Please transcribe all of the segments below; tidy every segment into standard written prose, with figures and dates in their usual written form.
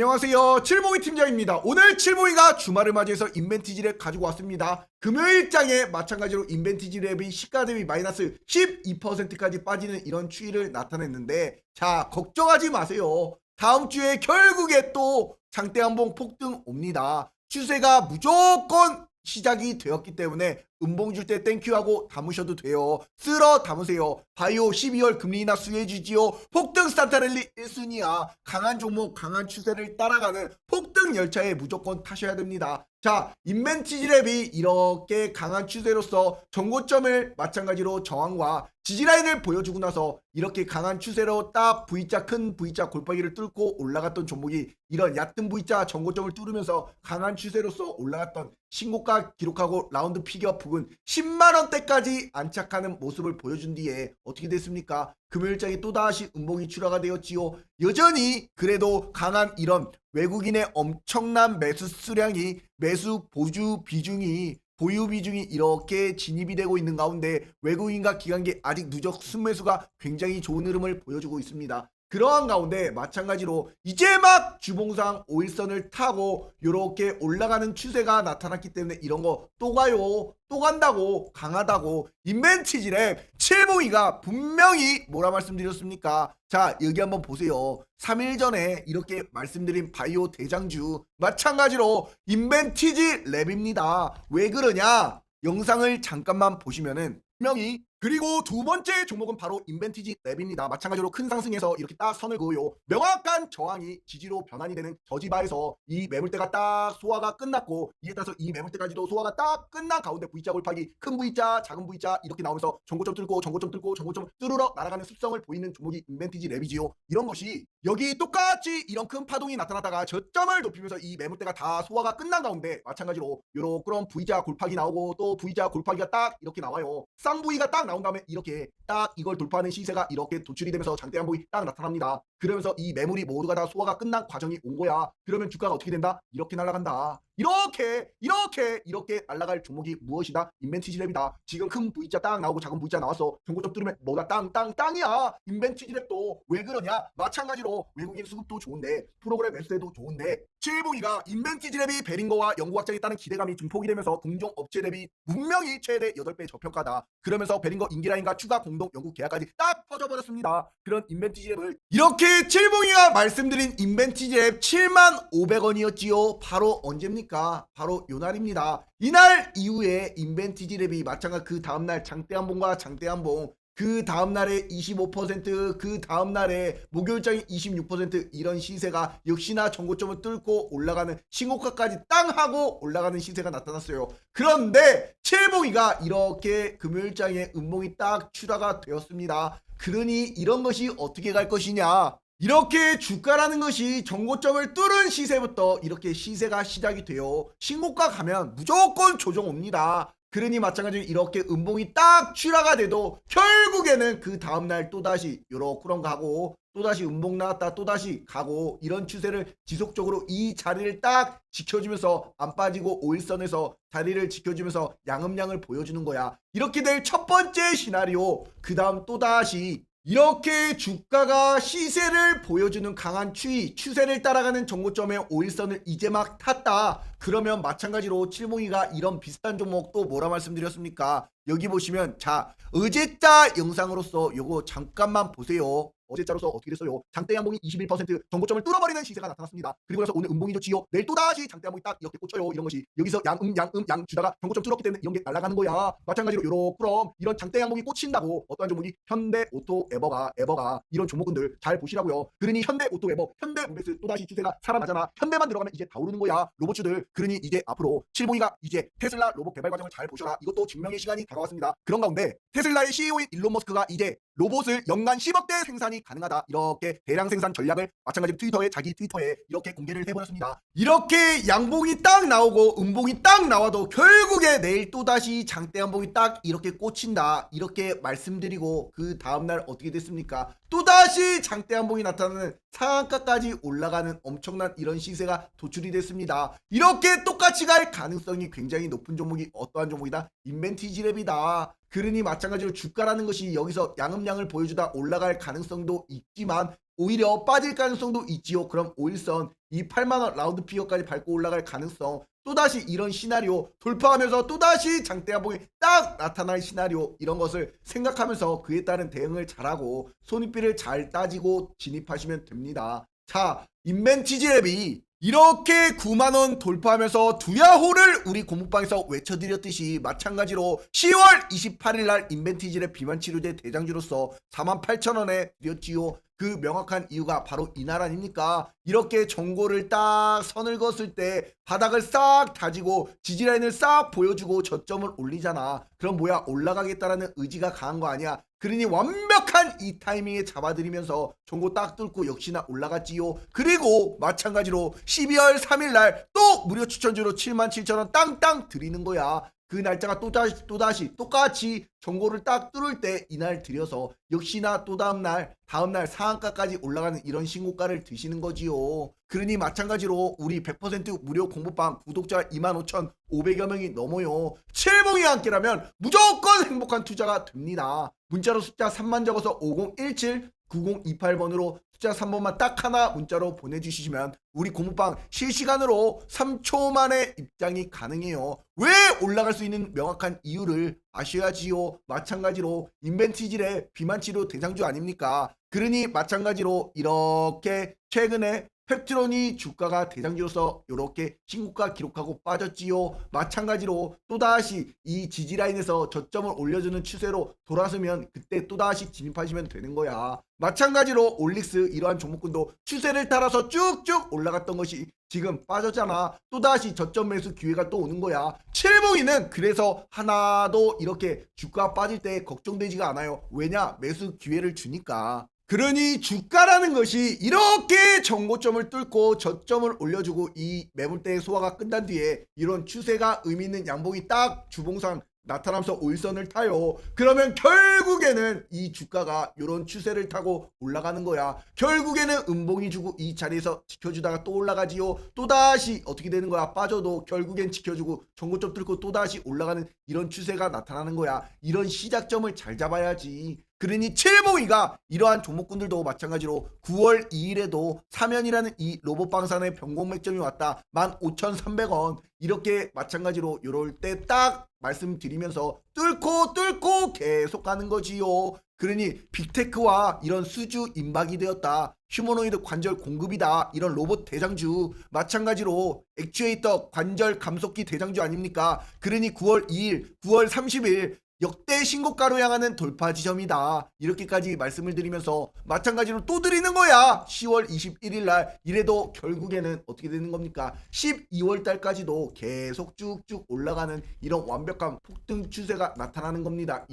안녕하세요. 칠봉이 팀장입니다. 오늘 칠봉이가 주말을 맞이해서 인벤티지랩 가지고 왔습니다. 금요일장에 마찬가지로 인벤티지랩이 시가 대비 마이너스 12%까지 빠지는 이런 추이를 나타냈는데, 자, 걱정하지 마세요. 다음 주에 결국에 또 장대한봉 폭등 옵니다. 추세가 무조건 시작이 되었기 때문에 음봉 줄 때 땡큐하고 담으셔도 돼요. 쓸어 담으세요. 바이오 12월 금리 인하 수혜주지요. 폭등 스타트랠리 1순위야. 강한 종목 강한 추세를 따라가는 폭등 열차에 무조건 타셔야 됩니다. 자, 인벤티지랩이 이렇게 강한 추세로서 전고점을 마찬가지로 저항과 지지라인을 보여주고 나서 이렇게 강한 추세로 딱 V자 큰 V자 골파기를 뚫고 올라갔던 종목이 이런 얕은 V자 전고점을 뚫으면서 강한 추세로서 올라갔던 신고가 기록하고 라운드 피겨 부근 10만원대까지 안착하는 모습을 보여준 뒤에 어떻게 됐습니까? 금요일장에 또다시 음봉이 출하가 되었지요. 여전히 그래도 강한 이런 외국인의 엄청난 매수 수량이 매수 보유 비중이 이렇게 진입이 되고 있는 가운데 외국인과 기관계 아직 누적 순매수가 굉장히 좋은 흐름을 보여주고 있습니다. 그러한 가운데 마찬가지로 이제 막 주봉상 5일선을 타고 이렇게 올라가는 추세가 나타났기 때문에 이런 거 또 가요. 또 간다고 강하다고 인벤티지랩 칠봉이가 분명히 뭐라 말씀드렸습니까? 자, 여기 한번 보세요. 3일 전에 이렇게 말씀드린 바이오 대장주 마찬가지로 인벤티지랩입니다. 왜 그러냐? 영상을 잠깐만 보시면은 분명히. 그리고 두 번째 종목은 바로 인벤티지랩입니다. 마찬가지로 큰 상승에서 이렇게 딱 선을 그어요. 명확한 저항이 지지로 변환이 되는 저지바에서 이 매물대가 딱 소화가 끝났고, 이에 따라서 이 매물대까지도 소화가 딱 끝난 가운데 V자 골파기 큰 V자 작은 V자 이렇게 나오면서 전고점 뚫고 전고점 뚫고 전고점 뚫으러 날아가는 습성을 보이는 종목이 인벤티지랩이지요. 이런 것이 여기 똑같이 이런 큰 파동이 나타났다가 저점을 높이면서 이 매물대가 다 소화가 끝난 가운데 마찬가지로 요런 V자 골파기 나오고 또 V자 골파기가 딱 이렇게 나와요. 쌍V가 딱 나온 다음에 이렇게 딱 이걸 돌파하는 시세가 이렇게 도출이 되면서 장대한봉이 딱 나타납니다. 그러면서 이 매물이 모두가 다 소화가 끝난 과정이 온 거야. 그러면 주가가 어떻게 된다? 이렇게 날아간다. 이렇게 날아갈 종목이 무엇이다? 인벤티지랩이다. 지금 큰 V자 딱 나오고 작은 V자 나왔어. 전고점 뚫으면 뭐다? 땅이야. 인벤티지랩도 왜 그러냐? 마찬가지로 외국인 수급도 좋은데 프로그램 매수세도 좋은데 칠봉이가 인벤티지랩이 베링거와 연구 확장에 따른 기대감이 증폭이 되면서 동종 업체 대비 분명히 최대 8배 저평가다. 그러면서 베링거 인기라인과 추가 공동 연구 계약까지 딱 퍼져버렸습니다. 그런 인벤티지랩을 이렇게 칠봉이가 말씀드린 인벤티지랩 75,500원이었지요. 바로 언제입니까? 바로 요날입니다. 이날 이후에 인벤티지랩이 마찬가지 그 다음날 장대한봉과 장대한봉 그 다음날에 25%, 그 다음날에 목요일장이 26% 이런 시세가 역시나 전고점을 뚫고 올라가는 신고가까지 땅 하고 올라가는 시세가 나타났어요. 그런데 칠봉이가 이렇게 금요일장에 음봉이 딱 출하가 되었습니다. 그러니 이런 것이 어떻게 갈 것이냐? 이렇게 주가라는 것이 전고점을 뚫은 시세부터 이렇게 시세가 시작이 돼요. 신고가 가면 무조건 조정 옵니다. 그러니 마찬가지로 이렇게 음봉이 딱 출하가 돼도 결국에는 그 다음날 또다시 요렇게 가고 또다시 음봉 나왔다 또다시 가고 이런 추세를 지속적으로 이 자리를 딱 지켜주면서 안 빠지고 5일선에서 자리를 지켜주면서 양음량을 보여주는 거야. 이렇게 될 첫 번째 시나리오. 그 다음 또다시 이렇게 주가가 시세를 보여주는 강한 추세를 따라가는 전고점의 5일선을 이제 막 탔다. 그러면 마찬가지로 칠봉이가 이런 비슷한 종목 또 뭐라 말씀드렸습니까? 여기 보시면 자, 어제자 영상으로서 요거 잠깐만 보세요. 어제자로서 어떻게 됐어요? 장대한봉이 21% 전고점을 뚫어버리는 시세가 나타났습니다. 그리고 나서 오늘 음봉이 좋지요. 내일 또다시 장대한봉이 딱 이렇게 꽂혀요. 이런 것이 여기서 양 주다가 전고점 뚫었기 때문에 이런 게 날아가는 거야. 마찬가지로 요렇게 이런 장대한봉이 꽂힌다고 어떠한 종목이 현대오토에버가 이런 종목군들 잘 보시라고요. 그러니 현대오토에버 현대모비스 또다시 추세가 살아나잖아. 현대만 들어가면 이제 다 오르는 거야. 로봇주들. 그러니 이제 앞으로 칠봉이가 이제 테슬라 로봇 개발 과정을 잘 보셔라. 이것도 증명의 시간이 다가왔습니다. 그런 가운데 테슬라의 CEO인 일론 머스크가 이제 로봇을 연간 10억대 생산이 가능하다. 이렇게 대량 생산 전략을 마찬가지로 자기 트위터에 이렇게 공개를 해버렸습니다. 이렇게 양봉이 딱 나오고 음봉이 딱 나와도 결국에 내일 또다시 장대한봉이 딱 이렇게 꽂힌다. 이렇게 말씀드리고 그 다음날 어떻게 됐습니까? 또다시 장대한봉이 나타나는 상한가까지 올라가는 엄청난 이런 시세가 도출이 됐습니다. 이렇게 똑같이 갈 가능성이 굉장히 높은 종목이 어떠한 종목이다? 인벤티지랩이다. 그러니 마찬가지로 주가라는 것이 여기서 양음량을 보여주다 올라갈 가능성도 있지만 오히려 빠질 가능성도 있지요. 그럼 5일선 이 8만원 라운드 피어까지 밟고 올라갈 가능성, 또다시 이런 시나리오 돌파하면서 또다시 장대 한봉이 딱 나타날 시나리오, 이런 것을 생각하면서 그에 따른 대응을 잘하고 손익비를 잘 따지고 진입하시면 됩니다. 자, 인벤티지랩이 이렇게 9만원 돌파하면서 두야호를 우리 고목방에서 외쳐드렸듯이 마찬가지로 10월 28일날 인벤티지랩 비만치료제 대장주로서 48,000원에 드렸지요. 그 명확한 이유가 바로 이날 아닙니까? 이렇게 정고를 딱 선을 그었을 때 바닥을 싹 다지고 지지라인을 싹 보여주고 저점을 올리잖아. 그럼 뭐야, 올라가겠다라는 의지가 강한 거 아니야. 그러니 완벽한 이 타이밍에 잡아들이면서 정고 딱 뚫고 역시나 올라갔지요. 그리고 마찬가지로 12월 3일날 또 무료 추천주로 77,000원 땅땅 드리는 거야. 그 날짜가 또다시 똑같이 정고를 딱 뚫을 때 이날 드려서 역시나 또 다음날 상한가까지 올라가는 이런 신고가를 드시는 거지요. 그러니 마찬가지로 우리 100% 무료 공부방 구독자 25,500여 명이 넘어요. 칠봉이와 함께라면 무조건 행복한 투자가 됩니다. 문자로 숫자 3만 적어서 5017 9028번으로 숫자 3번만 딱 하나 문자로 보내주시면 우리 공부방 실시간으로 3초 만에 입장이 가능해요. 왜 올라갈 수 있는 명확한 이유를 아셔야지요. 마찬가지로 인벤티지랩 비만치료 대장주 아닙니까? 그러니 마찬가지로 이렇게 최근에 펩트론이 주가가 대장주로서 이렇게 신고가 기록하고 빠졌지요. 마찬가지로 또다시 이 지지라인에서 저점을 올려주는 추세로 돌아서면 그때 또다시 진입하시면 되는 거야. 마찬가지로 올릭스 이러한 종목군도 추세를 따라서 쭉쭉 올라갔던 것이 지금 빠졌잖아. 또다시 저점 매수 기회가 또 오는 거야. 칠봉이는 그래서 하나도 이렇게 주가 빠질 때 걱정되지가 않아요. 왜냐? 매수 기회를 주니까. 그러니 주가라는 것이 이렇게 정고점을 뚫고 저점을 올려주고 이 매물대의 소화가 끝난 뒤에 이런 추세가 의미 있는 양봉이 딱 주봉상 나타나면서 5일선을 타요. 그러면 결국에는 이 주가가 이런 추세를 타고 올라가는 거야. 결국에는 음봉이 주고 이 자리에서 지켜주다가 또 올라가지요. 또다시 어떻게 되는 거야? 빠져도 결국엔 지켜주고 정고점 뚫고 또다시 올라가는 이런 추세가 나타나는 거야. 이런 시작점을 잘 잡아야지. 그러니 칠봉이가 이러한 종목군들도 마찬가지로 9월 2일에도 사면이라는 이 로봇방산의 변곡맥점이 왔다. 15,300원. 이렇게 마찬가지로 이럴 때 딱 말씀드리면서 뚫고 계속 가는 거지요. 그러니 빅테크와 이런 수주 임박이 되었다. 휴머노이드 관절 공급이다. 이런 로봇 대장주. 마찬가지로 액추에이터 관절 감속기 대장주 아닙니까? 그러니 9월 2일, 9월 30일 역대 신고가로 향하는 돌파 지점이다. 이렇게까지 말씀을 드리면서 마찬가지로 또 드리는 거야. 10월 21일 날 이래도 결국에는 어떻게 되는 겁니까? 12월 달까지도 계속 쭉쭉 올라가는 이런 완벽한 폭등 추세가 나타나는 겁니다.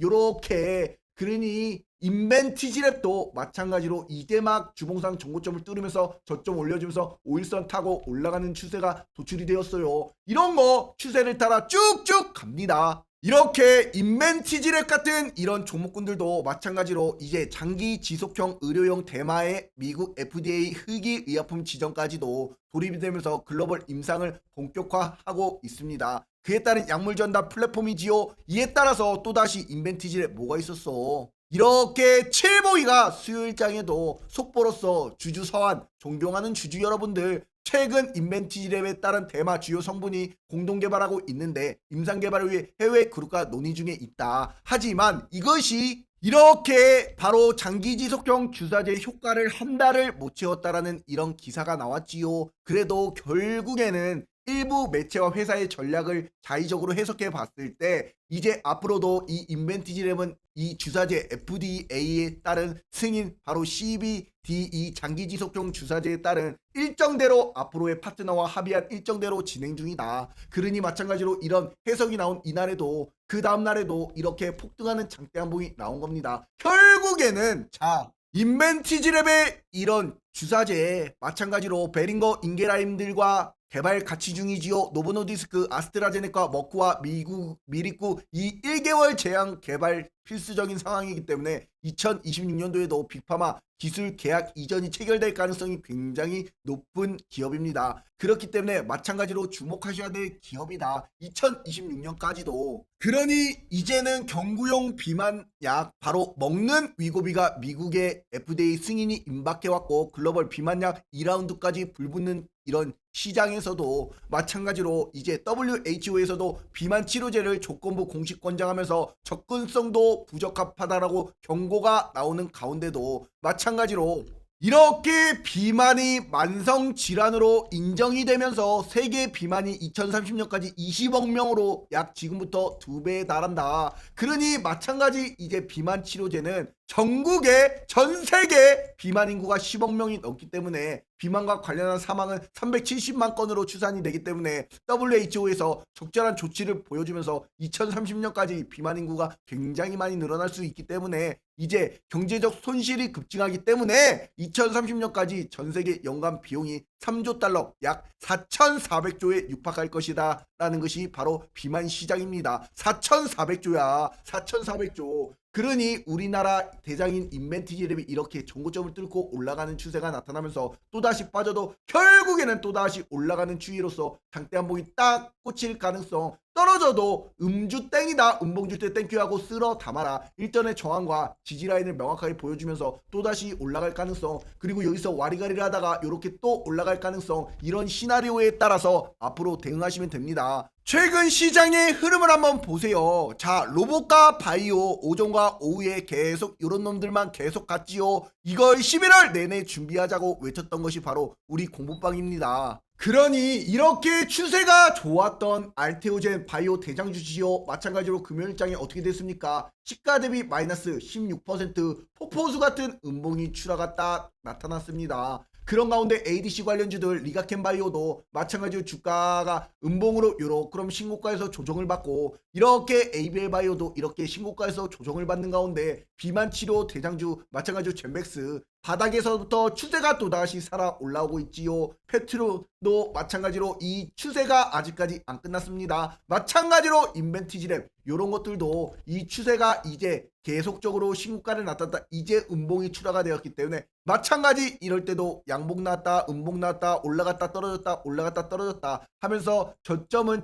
요렇게 그러니 인벤티지랩도 마찬가지로 이제 막 주봉상 정고점을 뚫으면서 저점 올려주면서 5일선 타고 올라가는 추세가 도출이 되었어요. 이런 거 추세를 따라 쭉쭉 갑니다. 이렇게 인벤티지랩 같은 이런 종목군들도 마찬가지로 이제 장기 지속형 의료용 대마의 미국 FDA 흑의 의약품 지정까지도 돌입이 되면서 글로벌 임상을 본격화하고 있습니다. 그에 따른 약물 전담 플랫폼이지요. 이에 따라서 또다시 인벤티지랩 뭐가 있었어? 이렇게 칠봉이가 수요일장에도 속보로서 주주 서한 존경하는 주주 여러분들, 최근 인벤티지랩에 따른 대마 주요 성분이 공동 개발하고 있는데 임상 개발을 위해 해외 그룹과 논의 중에 있다. 하지만 이것이 이렇게 바로 장기 지속형 주사제 효과를 한 달을 못 채웠다라는 이런 기사가 나왔지요. 그래도 결국에는 일부 매체와 회사의 전략을 자의적으로 해석해 봤을 때 이제 앞으로도 이 인벤티지랩은 이 주사제 FDA에 따른 승인 바로 CBDE 장기지속형 주사제에 따른 일정대로 앞으로의 파트너와 합의한 일정대로 진행 중이다. 그러니 마찬가지로 이런 해석이 나온 이날에도 그 다음날에도 이렇게 폭등하는 장대 한봉이 나온 겁니다. 결국에는 자, 인벤티지랩의 이런 주사제에 마찬가지로 베링거 인게라임들과 개발 가치 중이지요. 노보노디스크, 아스트라제네카, 머크와 미리쿠 이 1개월 제한 개발 필수적인 상황이기 때문에 2026년도에도 빅파마 기술 계약 이전이 체결될 가능성이 굉장히 높은 기업입니다. 그렇기 때문에 마찬가지로 주목하셔야 될 기업이다. 2026년까지도. 그러니 이제는 경구용 비만 약 바로 먹는 위고비가 미국의 FDA 승인이 임박해왔고 글로벌 비만약 2라운드까지 불붙는 이런 시장에서도 마찬가지로 이제 WHO에서도 비만 치료제를 조건부 공식 권장하면서 접근성도 부적합하다라고 경고가 나오는 가운데도 마찬가지로 이렇게 비만이 만성 질환으로 인정이 되면서 세계 비만이 2030년까지 20억 명으로 약 지금부터 2배에 달한다. 그러니 마찬가지 이제 비만 치료제는 전국에 전 세계 비만 인구가 10억 명이 넘기 때문에 비만과 관련한 사망은 370만 건으로 추산이 되기 때문에 WHO에서 적절한 조치를 보여주면서 2030년까지 비만 인구가 굉장히 많이 늘어날 수 있기 때문에 이제 경제적 손실이 급증하기 때문에 2030년까지 전 세계 연간 비용이 3조 달러 약 4,400조에 육박할 것이다 라는 것이 바로 비만 시장입니다. 4,400조야. 4,400조. 그러니 우리나라 대장인 인벤티지랩이 이렇게 정고점을 뚫고 올라가는 추세가 나타나면서 또다시 빠져도 결국에는 또다시 올라가는 추이로서 장대 한봉이 딱 꽂힐 가능성, 떨어져도 음주 땡이다 음봉주 때 땡큐하고 쓸어 담아라 일전의 저항과 지지라인을 명확하게 보여주면서 또다시 올라갈 가능성, 그리고 여기서 와리가리를 하다가 이렇게 또 올라갈 가능성, 이런 시나리오에 따라서 앞으로 대응하시면 됩니다. 최근 시장의 흐름을 한번 보세요. 자, 로봇과 바이오 오전과 오후에 계속 이런 놈들만 계속 갔지요. 이걸 11월 내내 준비하자고 외쳤던 것이 바로 우리 공부방입니다. 그러니 이렇게 추세가 좋았던 알테오젠 바이오 대장주시요 마찬가지로 금요일장에 어떻게 됐습니까? 시가 대비 마이너스 16% 폭포수 같은 음봉이 추라가 딱 나타났습니다. 그런 가운데 ADC 관련주들 리가켄바이오도 마찬가지로 주가가 음봉으로 요렇게 그럼 신고가에서 조정을 받고, 이렇게 ABL바이오도 이렇게 신고가에서 조정을 받는 가운데 비만치료 대장주 마찬가지로 젠백스 바닥에서부터 추세가 또다시 살아 올라오고 있지요. 페트로도 마찬가지로 이 추세가 아직까지 안 끝났습니다. 마찬가지로 인벤티지랩 요런 것들도 이 추세가 이제 계속적으로 신고가를 나타났다. 이제 음봉이 출하가 되었기 때문에 마찬가지 이럴 때도 양봉 나왔다 음봉 나왔다 올라갔다 떨어졌다 올라갔다 떨어졌다 하면서 저점은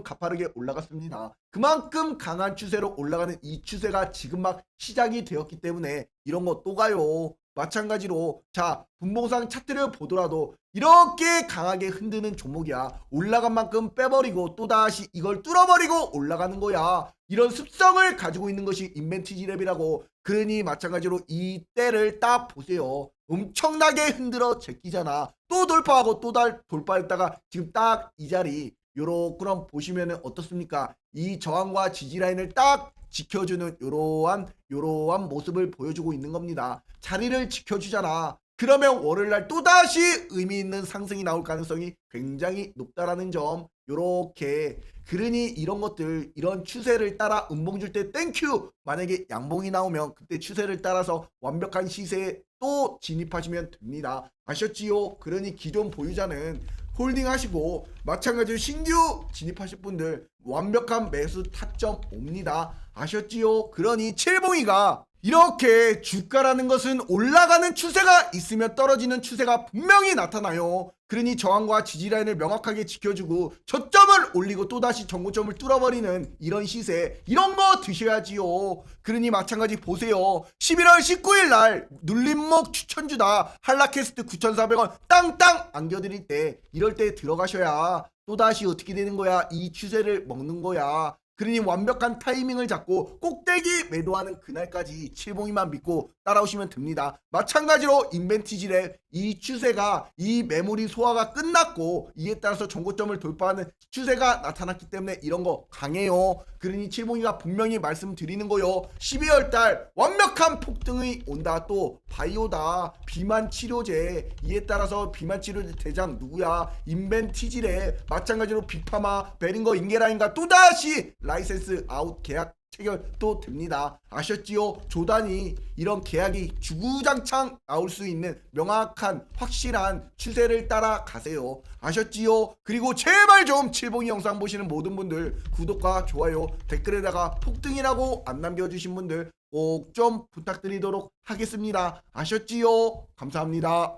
가파르게 올라갔습니다. 그만큼 강한 추세로 올라가는 이 추세가 지금 막 시작이 되었기 때문에 이런 거 또 가요. 마찬가지로 자 분봉상 차트를 보더라도 이렇게 강하게 흔드는 종목이야. 올라간 만큼 빼버리고 또다시 이걸 뚫어버리고 올라가는 거야. 이런 습성을 가지고 있는 것이 인벤티지랩이라고. 그러니 마찬가지로 이 때를 딱 보세요. 엄청나게 흔들어 제끼잖아. 또 돌파하고 또 돌파했다가 지금 딱 이 자리 요렇게 보시면은 어떻습니까? 이 저항과 지지 라인을 딱 지켜주는 요러한 모습을 보여주고 있는 겁니다. 자리를 지켜주잖아. 그러면 월요일날 또다시 의미 있는 상승이 나올 가능성이 굉장히 높다라는 점. 요렇게 그러니 이런 것들 이런 추세를 따라 음봉 줄 때 땡큐, 만약에 양봉이 나오면 그때 추세를 따라서 완벽한 시세에 또 진입하시면 됩니다. 아셨지요? 그러니 기존 보유자는 홀딩 하시고 마찬가지로 신규 진입하실 분들 완벽한 매수 타점 옵니다. 아셨지요? 그러니 칠봉이가 이렇게 주가라는 것은 올라가는 추세가 있으면 떨어지는 추세가 분명히 나타나요. 그러니 저항과 지지라인을 명확하게 지켜주고 저점을 올리고 또다시 전고점을 뚫어버리는 이런 시세, 이런 거 드셔야지요. 그러니 마찬가지 보세요. 11월 19일 날 눌림목 추천주다 한라캐스트 9,400원 땅땅 안겨드릴 때 이럴 때 들어가셔야 또다시 어떻게 되는 거야? 이 추세를 먹는 거야. 그러니 완벽한 타이밍을 잡고 꼭대기 매도하는 그날까지 칠봉이만 믿고 따라오시면 됩니다. 마찬가지로 인벤티지랩 이 추세가 이 매물이 소화가 끝났고 이에 따라서 전고점을 돌파하는 추세가 나타났기 때문에 이런 거 강해요. 그러니 칠봉이가 분명히 말씀드리는 거요. 12월달 완벽한 폭등이 온다. 또 바이오다 비만 치료제, 이에 따라서 비만 치료제 대장 누구야? 인벤티지랩 마찬가지로 빅파마 베링거 인게라인과 또다시 라이센스 아웃 계약 체결도 됩니다. 아셨지요? 조단이 이런 계약이 주구장창 나올 수 있는 명확한 확실한 추세를 따라가세요. 아셨지요? 그리고 제발 좀 칠봉이 영상 보시는 모든 분들 구독과 좋아요 댓글에다가 폭등이라고 안 남겨주신 분들 꼭 좀 부탁드리도록 하겠습니다. 아셨지요? 감사합니다.